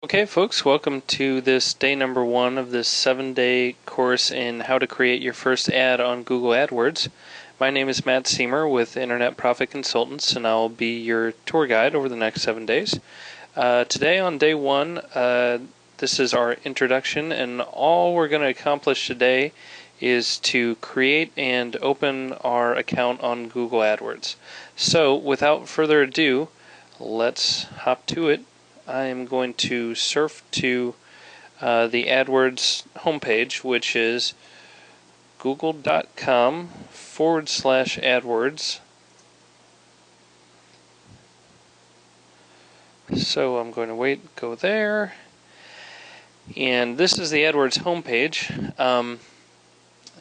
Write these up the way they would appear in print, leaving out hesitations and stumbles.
Okay, folks, welcome to this day number 1 of this 7-day course in how to create your first ad on Google AdWords. My name is Matt Seymour with Internet Profit Consultants, and I'll be your tour guide over the next 7 days. Today on day 1, this is our introduction, and all we're going to accomplish today is to create and open our account on Google AdWords. So, without further ado, let's hop to it. I am going to surf to the AdWords homepage, which is google.com/AdWords. So I'm going to go there. And this is the AdWords homepage.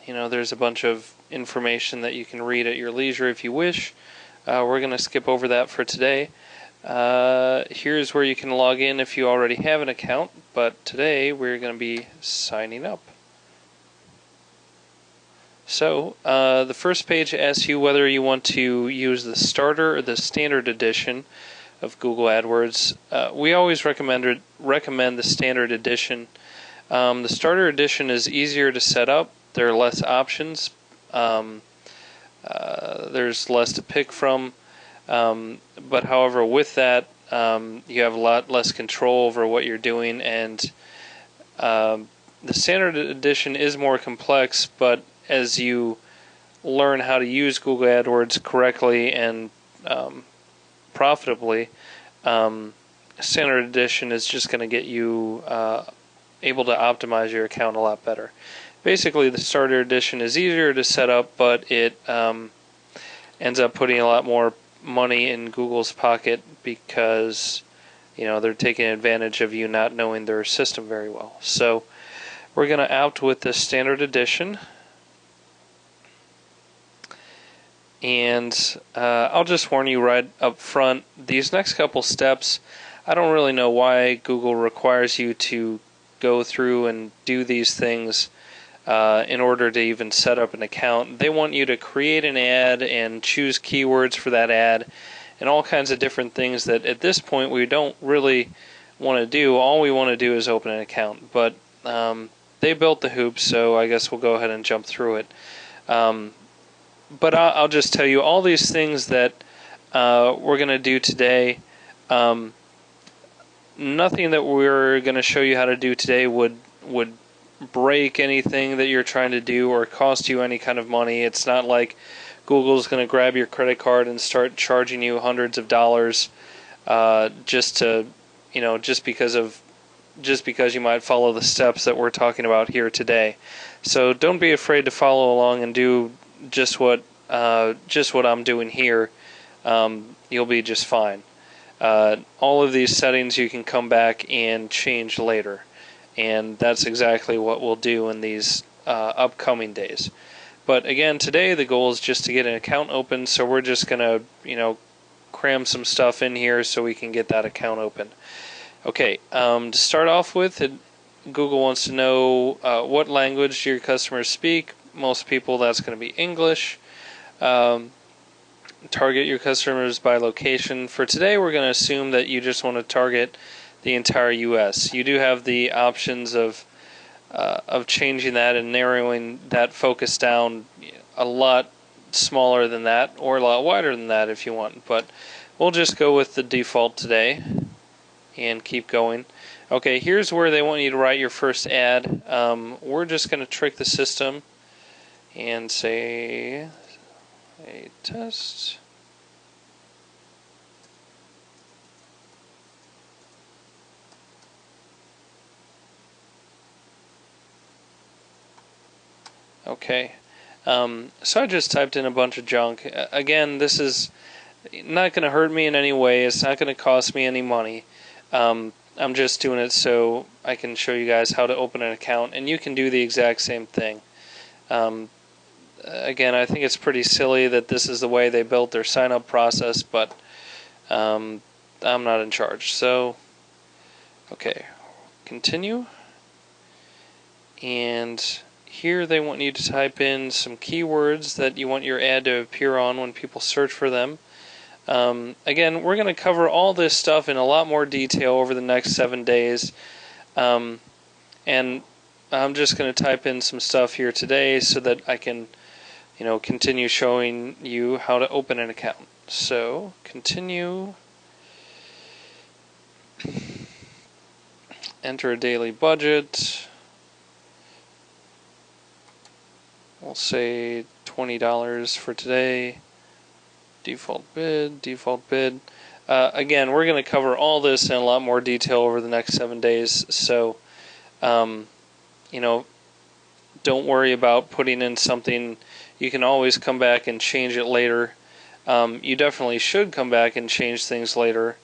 There's a bunch of information that you can read at your leisure if you wish. We're going to skip over that for today. Here's where you can log in if you already have an account, but today we're going to be signing up. So, the first page asks you whether you want to use the starter or the standard edition of Google AdWords. We always recommend the standard edition. The starter edition is easier to set up. There are less options. There's less to pick from. But however, with that, you have a lot less control over what you're doing, and the standard edition is more complex, but as you learn how to use Google AdWords correctly and profitably, standard edition is just going to get you able to optimize your account a lot better. Basically, the starter edition is easier to set up, but it ends up putting a lot more money in Google's pocket because they're taking advantage of you not knowing their system very well. So we're going to opt with the standard edition, and I'll just warn you right up front, these next couple steps, I don't really know why Google requires you to go through and do these things in order to even set up an account. They want you to create an ad and choose keywords for that ad and all kinds of different things that at this point we don't really want to do. All we want to do is open an account. But they built the hoops, so I guess we'll go ahead and jump through it. But I'll just tell you all these things that we're going to do today. Nothing that we're going to show you how to do today would break anything that you're trying to do or cost you any kind of money. It's not like Google's going to grab your credit card and start charging you hundreds of dollars just because you might follow the steps that we're talking about here today. So don't be afraid to follow along and do just what I'm doing here. You'll be just fine. All of these settings you can come back and change later. And that's exactly what we'll do in these upcoming days. But again, today the goal is just to get an account open, so we're just going to, cram some stuff in here so we can get that account open. Okay, to start off with, Google wants to know what language your customers speak. Most people, that's going to be English. Target your customers by location. For today, we're going to assume that you just want to target the entire U.S. You do have the options of changing that and narrowing that focus down a lot smaller than that or a lot wider than that if you want. But we'll just go with the default today and keep going. Okay, here's where they want you to write your first ad. We're just going to trick the system and say a test. Okay, so I just typed in a bunch of junk. Again, this is not going to hurt me in any way. It's not going to cost me any money. I'm just doing it so I can show you guys how to open an account, and you can do the exact same thing. Again, I think it's pretty silly that this is the way they built their sign-up process, but I'm not in charge. So, okay, continue. And here they want you to type in some keywords that you want your ad to appear on when people search for them. Again, we're going to cover all this stuff in a lot more detail over the next 7 days. And I'm just going to type in some stuff here today so that I can, continue showing you how to open an account. So, continue. Enter a daily budget. We'll say $20 for today. Default bid. Again, we're going to cover all this in a lot more detail over the next 7 days. So, don't worry about putting in something. You can always come back and change it later. You definitely should come back and change things later.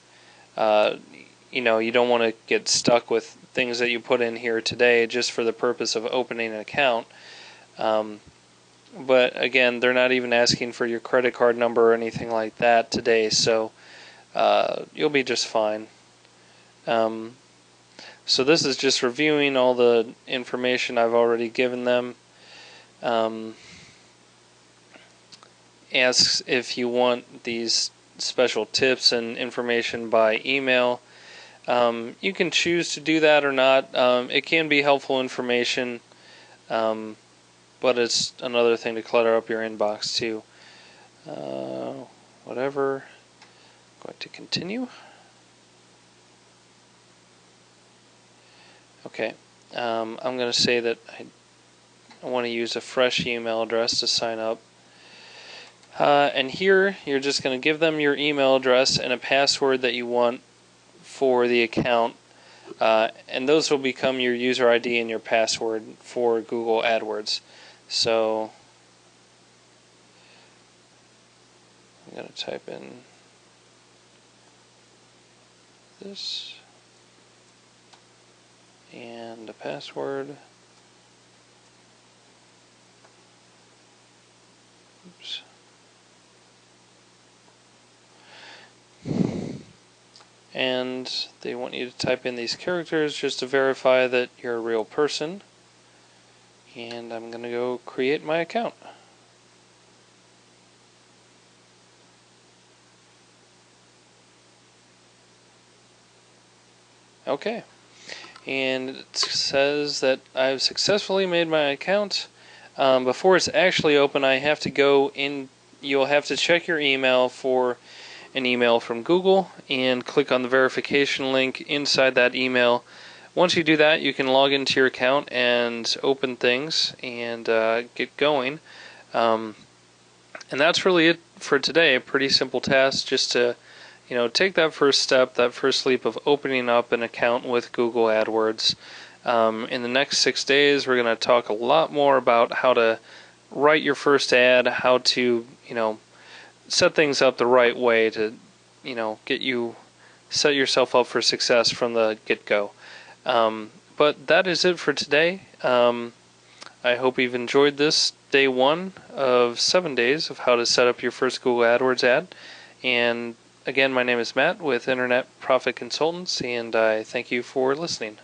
You don't want to get stuck with things that you put in here today just for the purpose of opening an account. But again, they're not even asking for your credit card number or anything like that today, so you'll be just fine. So this is just reviewing all the information I've already given them. Asks if you want these special tips and information by email. You can choose to do that or not. It can be helpful information, but it's another thing to clutter up your inbox too. Whatever. Going to continue. Okay. I'm going to say that I want to use a fresh email address to sign up. And here you're just going to give them your email address and a password that you want for the account, and those will become your user ID and your password for Google Adwords. So I'm going to type in this and a password. Oops. And they want you to type in these characters just to verify that you're a real person. And I'm going to go create my account. Okay. And it says that I've successfully made my account. Before it's actually open, I have to go in. You'll have to check your email for an email from Google and click on the verification link inside that email. Once you do that, you can log into your account and open things and get going. And that's really it for today. A pretty simple task, just to take that first step, that first leap of opening up an account with Google AdWords. In the next 6 days, we're going to talk a lot more about how to write your first ad, how to set things up the right way to set yourself up for success from the get-go. But that is it for today. I hope you've enjoyed this day 1 of 7 days of how to set up your first Google AdWords ad. And again, my name is Matt with Internet Profit Consultants, and I thank you for listening.